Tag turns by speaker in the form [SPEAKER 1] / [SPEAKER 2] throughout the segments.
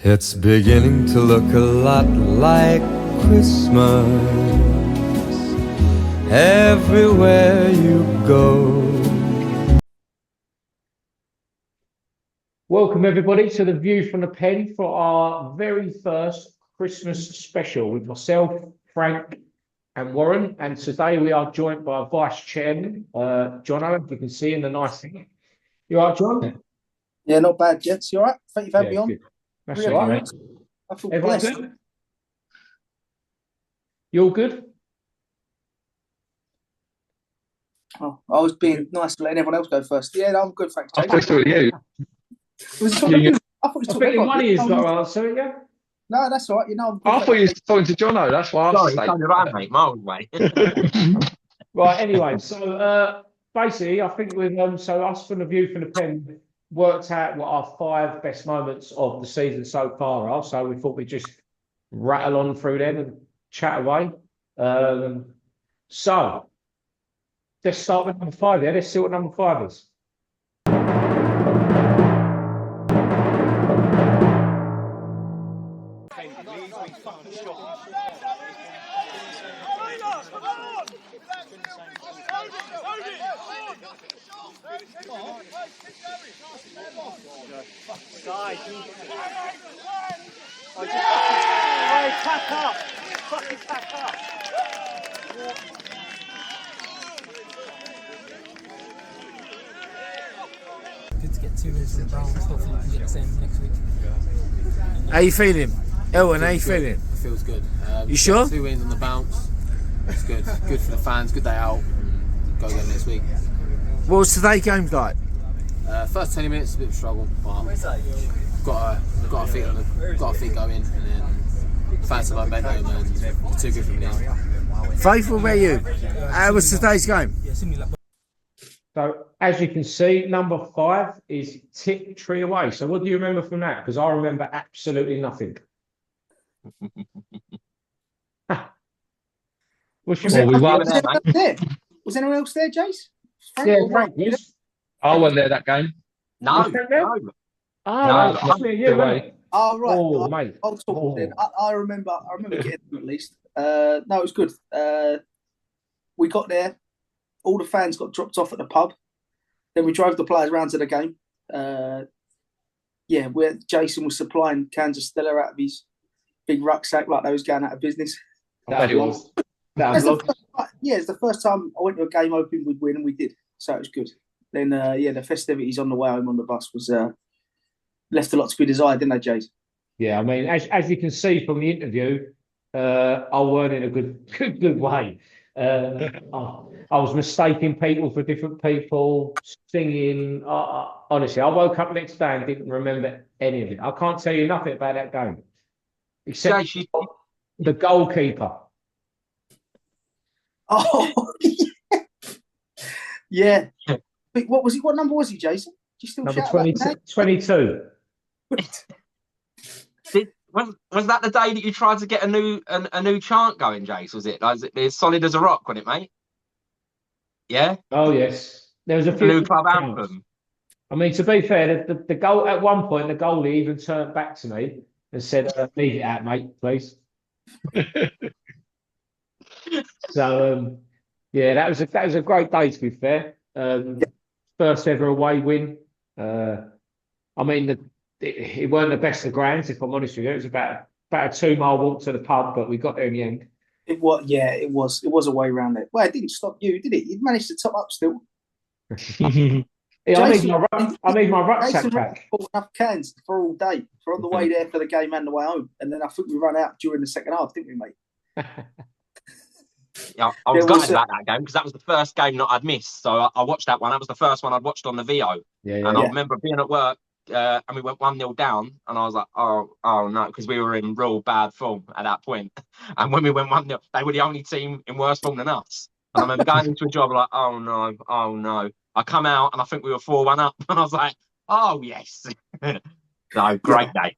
[SPEAKER 1] It's beginning to look a lot like Christmas everywhere you go.
[SPEAKER 2] Welcome everybody to the View from the Pen for our very first Christmas special with myself, Frank and Warren. And today we are joined by Vice Chairman, Jono, if you can see in the nice thing. You all right, John?
[SPEAKER 3] Yeah, not bad, Jets. You all right? Thank you for having me on.
[SPEAKER 2] Good. That's all right, mate.
[SPEAKER 3] I feel
[SPEAKER 2] Everyone
[SPEAKER 3] blessed.
[SPEAKER 2] good? You all good?
[SPEAKER 3] Oh, I was being nice to letting everyone else go first. Yeah, no, I'm good, thanks, Jake.
[SPEAKER 4] I thought it was you.
[SPEAKER 3] Was it talking, I thought it was
[SPEAKER 2] I
[SPEAKER 3] talking
[SPEAKER 2] think one of you's got to
[SPEAKER 3] about
[SPEAKER 2] answer it, yeah?
[SPEAKER 3] No, that's all right. You know, I'm good.
[SPEAKER 4] I thought you were talking to Jono. That's why I was
[SPEAKER 5] Sorry, it's right, mate. Miles away.
[SPEAKER 2] Right, anyway, so basically, I think with so us from the View from the Pen worked out what our 5 best moments of the season so far are. So we thought we'd just rattle on through them and chat away. So let's start with number 5. Yeah, let's see what number 5 is.
[SPEAKER 6] Pack up! Fucking pack up!
[SPEAKER 7] Good to get 2 wins in the Browns. Hopefully we can get the same next week.
[SPEAKER 8] How you feeling? Elwin, how you feeling?
[SPEAKER 7] It feels good.
[SPEAKER 8] You sure?
[SPEAKER 7] 2 wins on the bounce. It's good. Good for the fans. Good day out. Go again next week.
[SPEAKER 8] What was today's games like?
[SPEAKER 7] First 20 minutes, a bit of a struggle, but got a feet going, and then fans are momentum, and it's too good for me now.
[SPEAKER 8] Faith, what about you? How was today's game?
[SPEAKER 2] So as you can see, number 5 is Tiptree away. So what do you remember from that? Because I remember absolutely nothing. What's your
[SPEAKER 3] Was
[SPEAKER 5] Was
[SPEAKER 3] anyone else there, Jace?
[SPEAKER 2] Yeah, Frank, yes.
[SPEAKER 4] I wasn't there that game.
[SPEAKER 5] No,
[SPEAKER 2] Was Frank there?
[SPEAKER 5] no.
[SPEAKER 2] Oh,
[SPEAKER 4] No,
[SPEAKER 2] no, yeah,
[SPEAKER 4] away.
[SPEAKER 3] Oh, right.
[SPEAKER 2] Oh, mate.
[SPEAKER 3] I'll talk then. I remember getting them at least. No, it was good. We got there. All the fans got dropped off at the pub. Then we drove the players around to the game. Where Jason was supplying cans of Stella out of his big rucksack like they was going out of business.
[SPEAKER 2] That was
[SPEAKER 3] It's the first time I went to a game hoping we'd win, and we did. So it was good. Then, the festivities on the way home on the bus was left a lot to be desired, didn't they, Jace?
[SPEAKER 2] Yeah, I mean, as you can see from the interview, I weren't in a good way. I was mistaking people for different people, singing. Honestly, I woke up next day and didn't remember any of it. I can't tell you nothing about that game, except the goalkeeper.
[SPEAKER 3] Oh, yeah. What was he? What number was he, Jason? Do you still
[SPEAKER 2] Number
[SPEAKER 3] shout
[SPEAKER 2] 22.
[SPEAKER 5] Was that the day that you tried to get a new chant going, Jace? Was it? Like, it's solid as a rock, wasn't it, mate? Yeah.
[SPEAKER 2] Oh yes, there was a few
[SPEAKER 5] new club anthem.
[SPEAKER 2] I mean, to be fair, the goal at one point, the goalie even turned back to me and said, "Leave it out, mate, please." So, that was a great day. To be fair, first ever away win. I mean, it weren't the best of grounds, if I'm honest with you. It was about a 2-mile walk to the pub, but we got there in the end.
[SPEAKER 3] It was a way around it. Well, it didn't stop you, did it? You managed to top up still.
[SPEAKER 2] Yeah, I need my rucksack back.
[SPEAKER 3] Enough cans for all day, for on the way there for the game and the way home. And then I think we ran out during the second half, didn't we, mate?
[SPEAKER 5] Yeah, I was gutted about that game because that was the first game that I'd missed. So I watched that one. That was the first one I'd watched on the VO. I remember being at work and we went 1-0 down, and I was like, oh no, because we were in real bad form at that point. And when we went 1-0, they were the only team in worse form than us. And I remember going into a job like, oh no. I come out and I think we were 4-1 up, and I was like, oh yes. No, great day.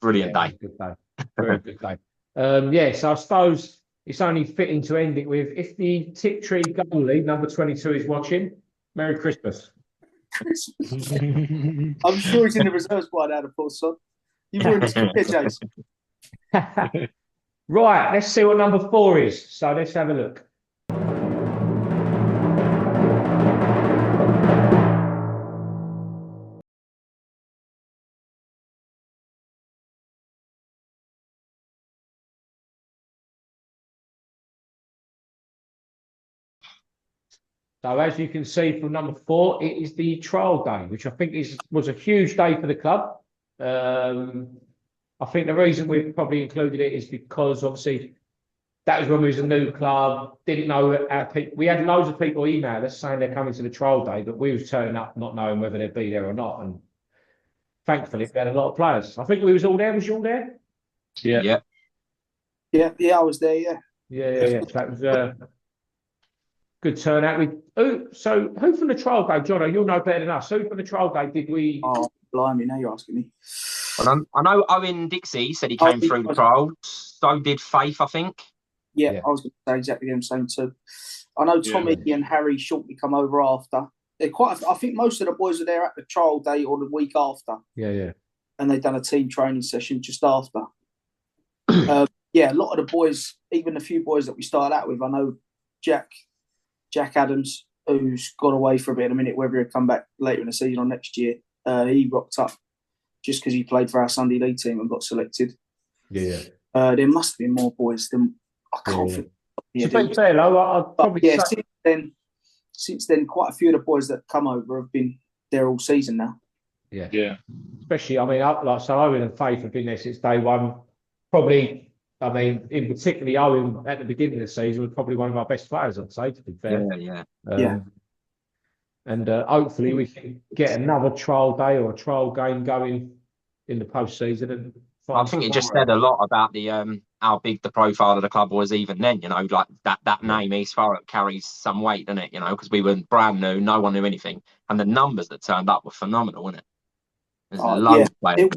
[SPEAKER 5] Brilliant day.
[SPEAKER 2] Good day. Very good day. So I suppose it's only fitting to end it with, if the Tiptree goalie, number 22, is watching, Merry Christmas.
[SPEAKER 3] I'm sure he's in the reserves by now, the poor son. You've ruined his career, James.
[SPEAKER 2] Right, let's see what number 4 is. So let's have a look. So as you can see from number 4, it is the trial day, which I think was a huge day for the club. I think the reason we've probably included it is because obviously that was when we was a new club, didn't know our people. We had loads of people email us saying they're coming to the trial day, but we was turning up not knowing whether they'd be there or not. And thankfully, we had a lot of players. I think we was all there. Was you all there?
[SPEAKER 4] Yeah.
[SPEAKER 3] Yeah, I was there, yeah.
[SPEAKER 2] Yeah. So that was good turnout. So who from the trial day, Jono, you'll know better than us. Who from the trial day did we?
[SPEAKER 3] Oh, blimey, now you're asking me.
[SPEAKER 5] Well, I know Owen Dixie said he came through the trial. So did Faith, I think.
[SPEAKER 3] Yeah, I was going to say exactly the same too. I know Tommy and Harry shortly come over after. I think most of the boys are there at the trial day or the week after.
[SPEAKER 2] Yeah.
[SPEAKER 3] And they've done a team training session just after. A lot of the boys, even a few boys that we started out with, I know Jack Adams, who's gone away for a bit in a minute, whether he'll come back later in the season or next year. He rocked up just because he played for our Sunday League team and got selected.
[SPEAKER 2] Yeah.
[SPEAKER 3] There must have been more boys than I can't think.
[SPEAKER 2] To be fair, though, I'd probably say...
[SPEAKER 3] since then, quite a few of the boys that come over have been there all season now.
[SPEAKER 2] Yeah. Especially, I mean, Owen and Faith have been there since day one. Probably, I mean, in particularly Owen at the beginning of the season was probably one of our best players, I'd say, to be fair.
[SPEAKER 5] Yeah.
[SPEAKER 2] And hopefully we can get another trial day or a trial game going in the postseason. And
[SPEAKER 5] I think it just said a lot about the how big the profile of the club was even then. You know, like that name East Thurrock carries some weight, doesn't it? You know, because we were brand new, no one knew anything, and the numbers that turned up were phenomenal, weren't it? There's loads of players.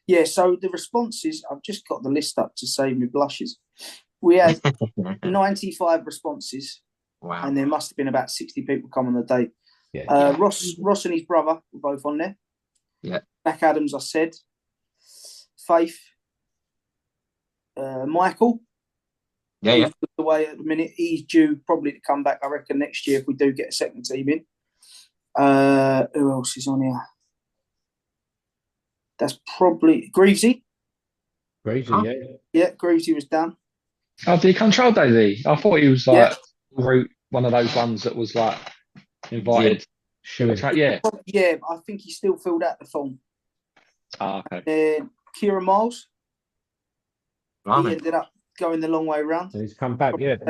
[SPEAKER 3] Yeah. So the responses, I've just got the list up to save me blushes. We had 95 responses.
[SPEAKER 5] Wow.
[SPEAKER 3] And there must have been about 60 people come on the day. Ross and his brother were both on there.
[SPEAKER 5] Yeah.
[SPEAKER 3] Jack Adams, I said. Faith. Michael.
[SPEAKER 5] Yeah.
[SPEAKER 3] Away at the minute. He's due probably to come back, I reckon, next year if we do get a second team in. Who else is on here? That's probably Greavesy. Yeah, Greavesy was down.
[SPEAKER 4] Oh, did he come trial day, I thought he was like one of those ones that was like invited.
[SPEAKER 3] Yeah, I think he still filled out the form.
[SPEAKER 4] Oh, okay.
[SPEAKER 3] Kieran Miles.
[SPEAKER 5] Right.
[SPEAKER 3] He ended up going the long way around.
[SPEAKER 2] He's come back,
[SPEAKER 3] I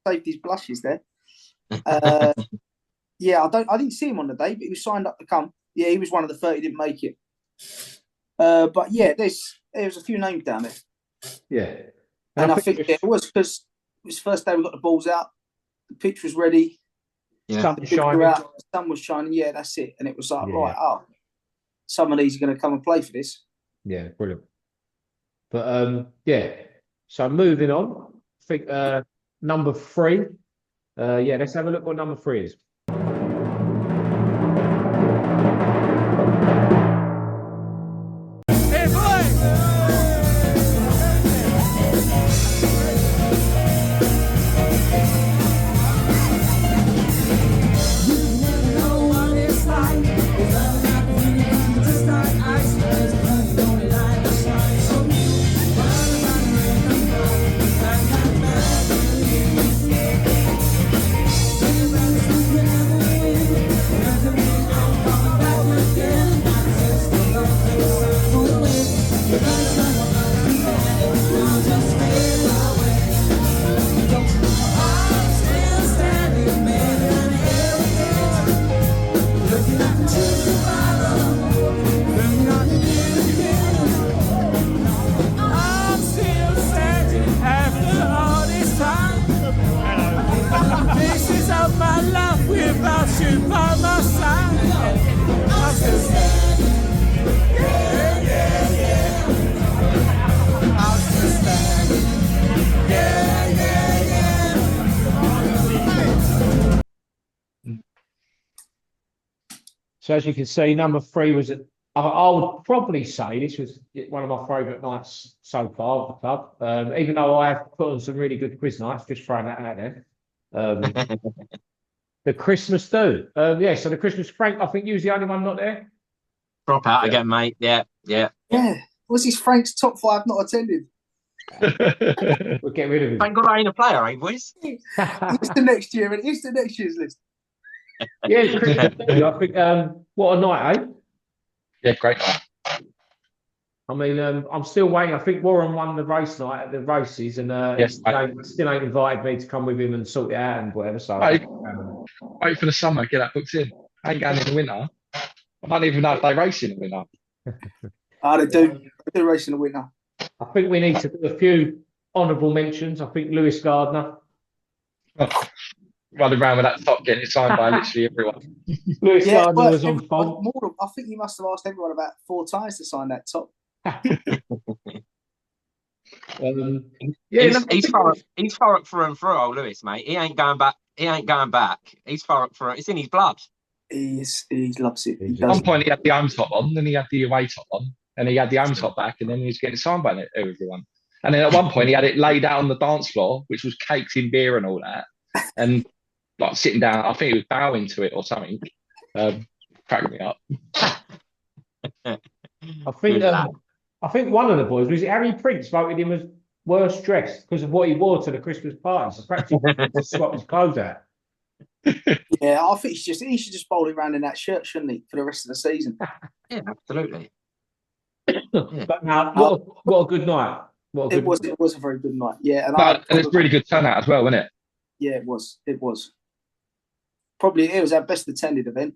[SPEAKER 3] saved his blushes there. I didn't see him on the day, but he was signed up to come. Yeah, he was one of the 30 didn't make it. But yeah, there's a few names down there.
[SPEAKER 2] Yeah.
[SPEAKER 3] And I think it was because it was the first day we got the balls out. The pitch was ready.
[SPEAKER 2] Yeah. Sun
[SPEAKER 3] was shining. Yeah, that's it. And it was like, some of these are going to come and play for this.
[SPEAKER 2] Yeah, brilliant. But so moving on, I think number 3. Let's have a look what number 3 is. So as you can see, number 3 was I would probably say this was one of my favourite nights so far of the club. Even though I have put on some really good quiz nights, just throwing that out there. The Christmas do. Yeah, so the Christmas Frank, I think you was the only one not there.
[SPEAKER 5] Drop out again, mate. Yeah.
[SPEAKER 3] Yeah. Was this Frank's top 5 not attended?
[SPEAKER 2] We'll get rid of him.
[SPEAKER 5] Thank God I ain't a player, eh, boys?
[SPEAKER 3] It's the next year, and it's the next year's list.
[SPEAKER 2] Yeah, it's Christmas do. I think, what a night, eh?
[SPEAKER 4] Yeah, great night.
[SPEAKER 2] I mean, I'm still waiting. I think Warren won the race night at the races, and
[SPEAKER 4] Yes,
[SPEAKER 2] still ain't invited me to come with him and sort it out and whatever. So,
[SPEAKER 4] wait for the summer, get that booked in. I ain't going in the winter. I don't even know if they race in the winter.
[SPEAKER 3] They do. They do race in the winter.
[SPEAKER 2] I think we need to do a few honourable mentions. I think Lewis Gardner.
[SPEAKER 4] Running around with that top, getting it signed by literally everyone.
[SPEAKER 2] Lewis Gardner was on fault.
[SPEAKER 3] I think you must have asked everyone about 4 times to sign that top.
[SPEAKER 5] He's Thurrock through and through, old Lewis, mate. He ain't going back. He's Thurrock through. It's in his blood.
[SPEAKER 3] He loves it.
[SPEAKER 4] At one point, he had the home top on, then he had the away top on, and he had the home top back, and then he was getting signed by everyone. And then at one point, he had it laid out on the dance floor, which was caked in beer and all that, and like sitting down. I think he was bowing to it or something. Cracking me up.
[SPEAKER 2] I think one of the boys was it Harry Prince voted him as worst dressed because of what he wore to the Christmas party. So perhaps he just swapped his clothes out.
[SPEAKER 3] Yeah, I think he should just bowl around in that shirt, shouldn't he, for the rest of the season?
[SPEAKER 5] Yeah, absolutely.
[SPEAKER 2] But now, what a good night!
[SPEAKER 3] It was a very good night. Yeah,
[SPEAKER 4] and it's really good turnout as well, wasn't it?
[SPEAKER 3] Yeah, it was. Probably it was our best attended event.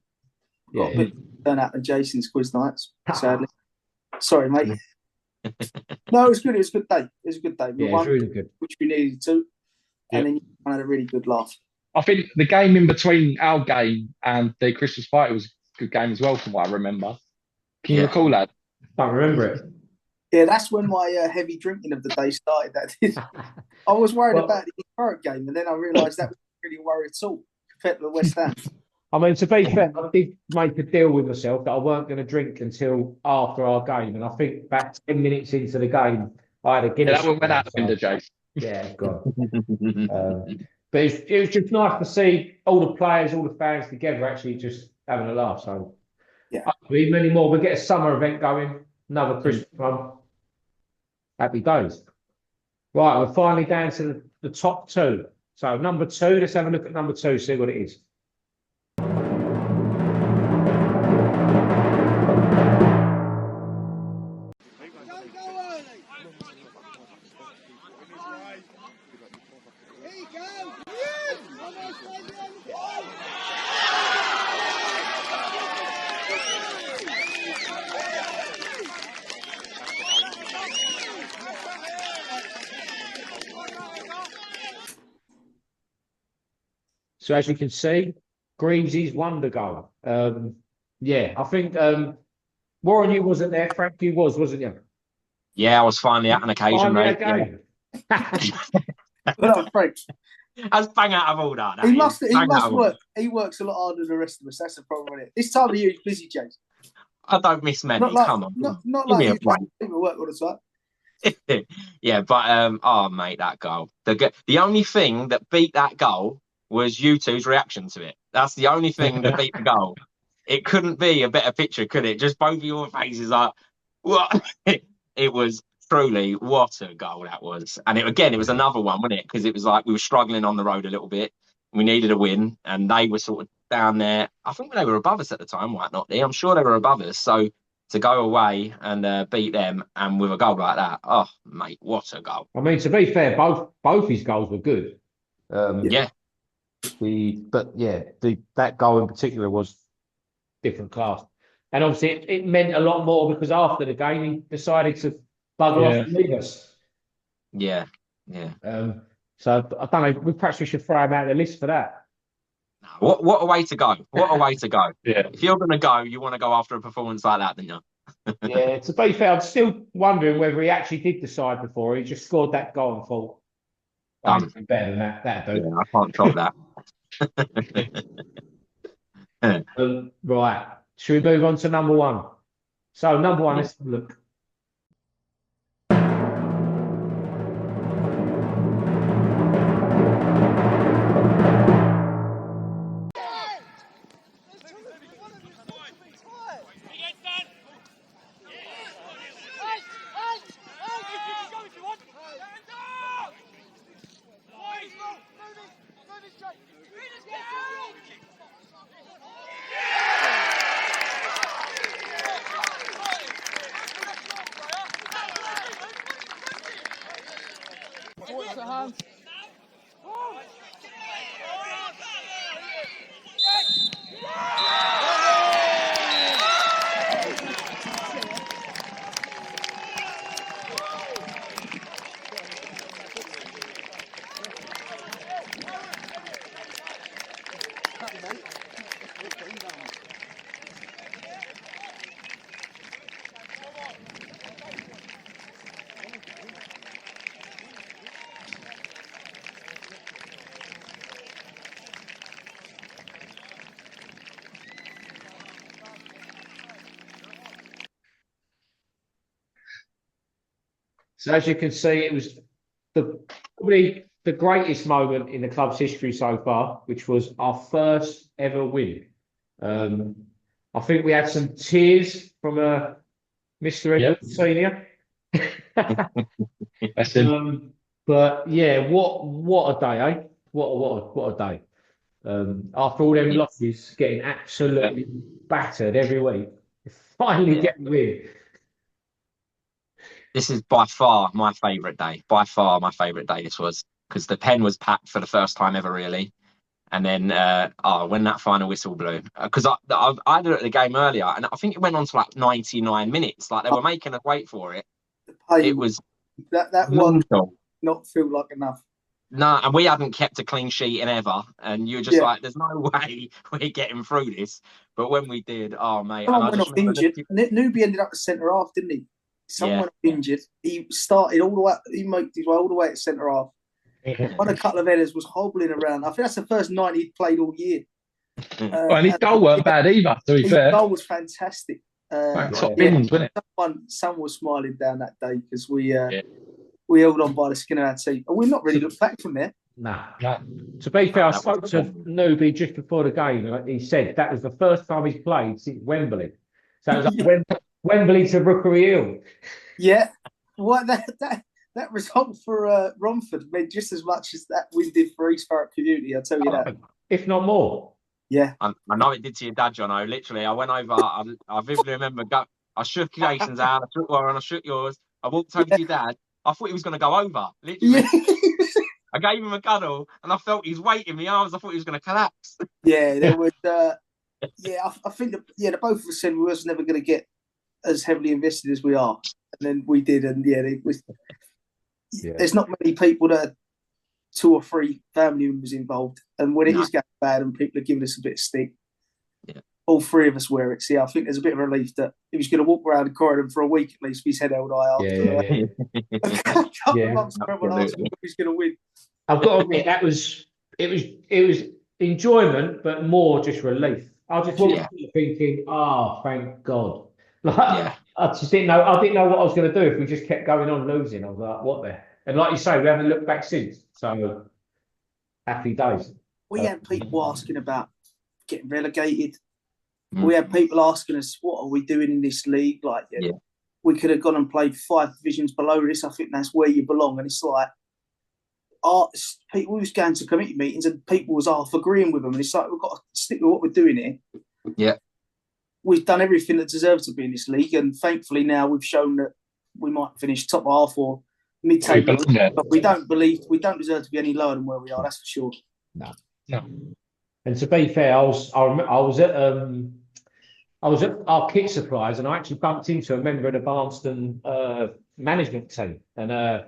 [SPEAKER 3] Got a bit turnout than Jason's quiz nights, sadly. Sorry, mate. No, it was good. It was a good day. It was a good day.
[SPEAKER 2] We won, it was really good.
[SPEAKER 3] Which we needed to. And then you had a really good laugh.
[SPEAKER 4] I think the game in between our game and the Christmas party was a good game as well, from what I remember. Can you recall that?
[SPEAKER 2] Don't remember it.
[SPEAKER 3] Yeah, that's when my heavy drinking of the day started. I was worried about the current game, and then I realised that was really a worry at all compared to the West Ham.
[SPEAKER 2] I mean, to be fair, I did make a deal with myself that I weren't going to drink until after our game, and I think about 10 minutes into the game, I had a Guinness.
[SPEAKER 4] Yeah, that one went out the window, Jace.
[SPEAKER 2] Yeah, God. But it was just nice to see all the players, all the fans together, actually just having a laugh. So, hopefully, many more. We'll get a summer event going, another Christmas one. Happy days. Right, we're finally down to the top 2. So, number 2, let's have a look at number 2, see what it is. So as you can see, Greaves' wonder goal. I think Warren, you wasn't there. Frank, you wasn't you?
[SPEAKER 5] Yeah, I was finally at an occasion, mate.
[SPEAKER 3] Well, Frank.
[SPEAKER 5] I was bang out of order.
[SPEAKER 3] He must work. He works a lot harder than the rest of us. That's the problem with it. This time of year, he's busy, James.
[SPEAKER 5] I don't miss many. Come on.
[SPEAKER 3] Not like you. People work all the time.
[SPEAKER 5] Yeah, but mate, that goal. The only thing that beat that goal was you two's reaction to it. That's the only thing that beat the goal. It couldn't be a better picture, could it? Just both of your faces like, what? It was truly, what a goal that was. And it was another one, wasn't it? Because it was like we were struggling on the road a little bit. We needed a win, and they were sort of down there. I think they were above us at the time, might not be. I'm sure they were above us. So to go away and beat them, and with a goal like that, oh, mate, what a goal.
[SPEAKER 2] I mean, to be fair, both his goals were good.
[SPEAKER 5] Yeah.
[SPEAKER 2] That goal in particular was different class. And obviously it meant a lot more because after the game he decided to bugger off and leave us.
[SPEAKER 5] Yeah.
[SPEAKER 2] So I don't know, perhaps we should throw him out of the list for that.
[SPEAKER 5] What a way to go. What a way to go.
[SPEAKER 4] Yeah.
[SPEAKER 5] If you're gonna go, you want to go after a performance like that, don't you?
[SPEAKER 2] Yeah, to be fair, I'm still wondering whether he actually did decide before. He just scored that goal and thought, better than that.
[SPEAKER 5] Yeah, I can't top that.
[SPEAKER 2] Right. Should we move on to number 1? So number one, let's look. So as you can see, it was probably the greatest moment in the club's history so far, which was our first ever win. I think we had some tears from Mr. Edwards Senior. But yeah, what a day, eh? What a day. After all them losses, getting absolutely battered every week, finally getting a win.
[SPEAKER 5] This is by far my favourite day. By far my favourite day this was, because the pen was packed for the first time ever, really. And then when that final whistle blew, because I had it at the game earlier, and I think it went on to like 99 minutes. Like they were making us wait for it. It was
[SPEAKER 3] that one not feel like enough.
[SPEAKER 5] No, and we hadn't kept a clean sheet in ever, and you're just like, "There's no way we're getting through this." But when we did, oh mate,
[SPEAKER 3] someone went off injured. Newbie ended up at centre half, didn't he? Someone went injured. He started all the way. He made his way all the way at centre half. Won a couple of headers, was hobbling around. I think that's the first night he'd played all year.
[SPEAKER 4] And his goal weren't bad either, to be fair.
[SPEAKER 3] His goal was fantastic.
[SPEAKER 4] Top bins, wasn't it?
[SPEAKER 3] Someone was smiling down that day because we held on by the skin of our teeth. And we've not really looked back from there.
[SPEAKER 2] Nah. To be fair, I spoke to Newbie just before the game. And he said that was the first time he's played since Wembley. So it was like Wembley to Rookery Hill.
[SPEAKER 3] Yeah. Well, that result for Romford meant just as much as that win did for East Thurrock Community, I'll tell you that.
[SPEAKER 2] If not more.
[SPEAKER 3] Yeah.
[SPEAKER 5] I know it did to your dad, Jono. Literally, I went over, I vividly remember, I shook Jason's hand, I shook Warren, I shook yours. I walked over to your dad. I thought he was going to go over, literally. I gave him a cuddle, and I felt his weight in my arms. I thought he was going to collapse.
[SPEAKER 3] Yeah, there was, I think, the both of us said we was never going to get as heavily invested as we are. And then we did, and there's not many people that are 2 or 3 family members involved, and when it is going bad and people are giving us a bit of stick, all 3 of us wear it. So I think there's a bit of relief that he was going to walk around the corridor for a week at least with his head held high after a couple of months ago when I asked him if he's going to win.
[SPEAKER 2] I've got to admit it was enjoyment, but more just relief. I just walked thinking, thank God. I just didn't know. I didn't know what I was going to do if we just kept going on losing. I was like, what the? And like you say, we haven't looked back since. So happy days.
[SPEAKER 3] We had people asking about getting relegated. We had people asking us, what are we doing in this league? Like, we could have gone and played 5 divisions below this. I think that's where you belong. And it's like, people was going to committee meetings and people was half agreeing with them. And it's like, we've got to stick with what we're doing here.
[SPEAKER 5] Yeah.
[SPEAKER 3] We've done everything that deserves to be in this league. And thankfully now we've shown that we might finish top half or mid-table. But we don't deserve to be any lower than where we are. That's for sure.
[SPEAKER 2] No. And to be fair, I was at our kit supplies and I actually bumped into a member of the Barnston management team, and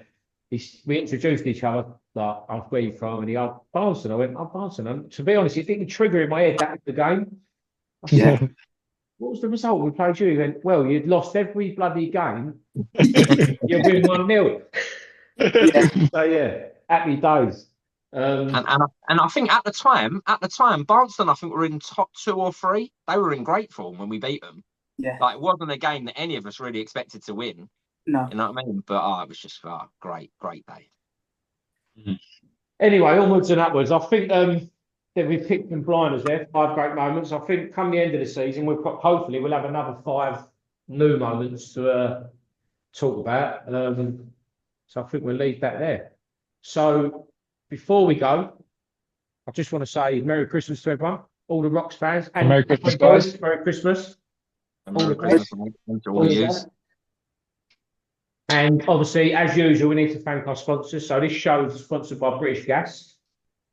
[SPEAKER 2] we introduced each other. Like, where you from? And he goes, Barnston. I went, Barnston. And to be honest, it didn't trigger in my head that was the game. I said, what was the result? We played you. He went, well, you'd lost every bloody game. You win 1-0. So happy days.
[SPEAKER 5] And I think at the time, Barnston, I think were in top 2 or 3. They were in great form when we beat them.
[SPEAKER 3] Yeah.
[SPEAKER 5] Like, it wasn't a game that any of us really expected to win.
[SPEAKER 3] No.
[SPEAKER 5] You know what I mean? But it was just great day.
[SPEAKER 2] Anyway, onwards and upwards. I think that we've picked some blinders there, 5 great moments. I think come the end of the season, hopefully we'll have another 5 new moments to talk about. So I think we'll leave that there. So before we go, I just want to say Merry Christmas to everyone, all the Rocks fans, and
[SPEAKER 4] Merry Christmas, guys.
[SPEAKER 2] Merry Christmas.
[SPEAKER 5] Merry Christmas, mate. To all of you.
[SPEAKER 2] And obviously, as usual, we need to thank our sponsors. So this show is sponsored by British Gas.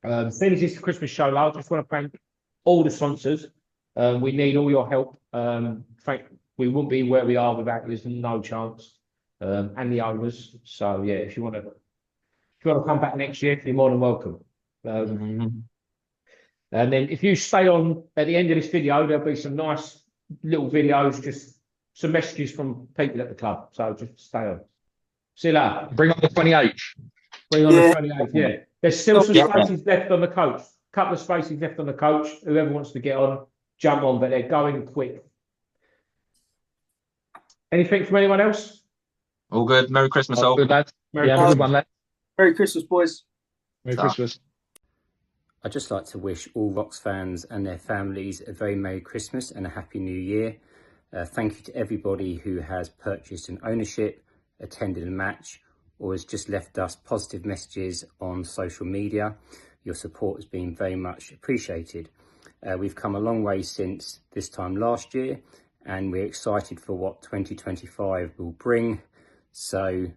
[SPEAKER 2] Seeing as it's the Christmas show, I just want to thank all the sponsors. We need all your help. We wouldn't be where we are without you. There's no chance. And the owners. So yeah, if you want to come back next year, you're more than welcome. And then if you stay on at the end of this video, there'll be some nice little videos, just some messages from people at the club. So just stay on. See you later.
[SPEAKER 4] Bring on the 28th.
[SPEAKER 2] Bring on the 28th, yeah. There's still some spaces left on the coach. A couple of spaces left on the coach. Whoever wants to get on, jump on, but they're going quick. Anything from anyone else?
[SPEAKER 5] All good. Merry Christmas, all.
[SPEAKER 4] Good, lads.
[SPEAKER 2] Merry
[SPEAKER 4] Have a good one, lads.
[SPEAKER 3] Merry Christmas, boys.
[SPEAKER 4] Merry Christmas.
[SPEAKER 9] I'd just like to wish all Rocks fans and their families a very Merry Christmas and a Happy New Year. Thank you to everybody who has purchased an ownership, attended a match, or has just left us positive messages on social media. Your support has been very much appreciated. We've come a long way since this time last year, and we're excited for what 2025 will bring. So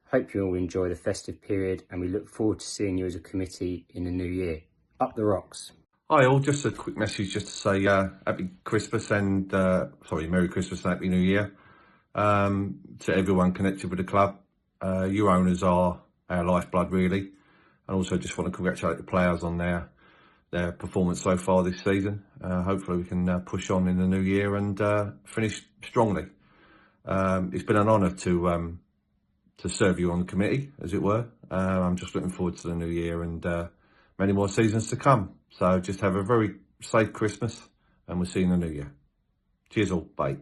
[SPEAKER 9] hope you all enjoy the festive period, and we look forward to seeing you as a committee in the new year. Up the Rocks.
[SPEAKER 10] Hi all, just a quick message just to say Happy Christmas and Merry Christmas and Happy New Year to everyone connected with the club. Your owners are our lifeblood really, and also just want to congratulate the players on their performance so far this season. Hopefully we can push on in the new year and finish strongly. It's been an honour to serve you on the committee, as it were. I'm just looking forward to the new year and many more seasons to come. So just have a very safe Christmas and we'll see you in the new year. Cheers all, bye.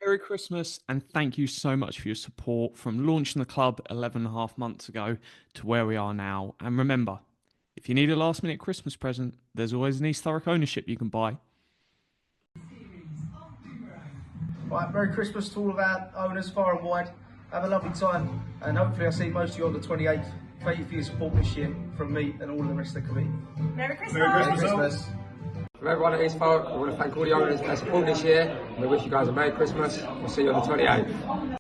[SPEAKER 11] Merry Christmas and thank you so much for your support from launching the club 11.5 months ago to where we are now. And remember, if you need a last minute Christmas present, there's always an East Thurrock ownership you can buy.
[SPEAKER 12] Right, Merry Christmas to all of our owners far and wide. Have a lovely time and hopefully I'll see most of you on the 28th. Thank you for your support this year from me and all of the rest of the committee.
[SPEAKER 13] Merry Christmas!
[SPEAKER 12] Merry Christmas!
[SPEAKER 14] From everyone at East Thurrock, I want to thank all the owners for their support this year. We wish you guys a Merry Christmas. We'll see you on the 28th.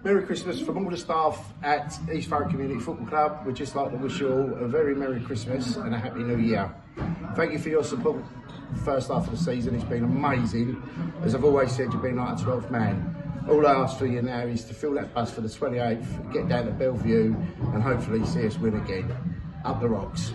[SPEAKER 8] Merry Christmas from all the staff at East Thurrock Community Football Club. We'd just like to wish you all a very Merry Christmas and a Happy New Year. Thank you for your support first half of the season. It's been amazing. As I've always said, you've been like a 12th man. All I ask for you now is to fill that bus for the 28th, get down to Bellevue and hopefully see us win again. Up the Rocks.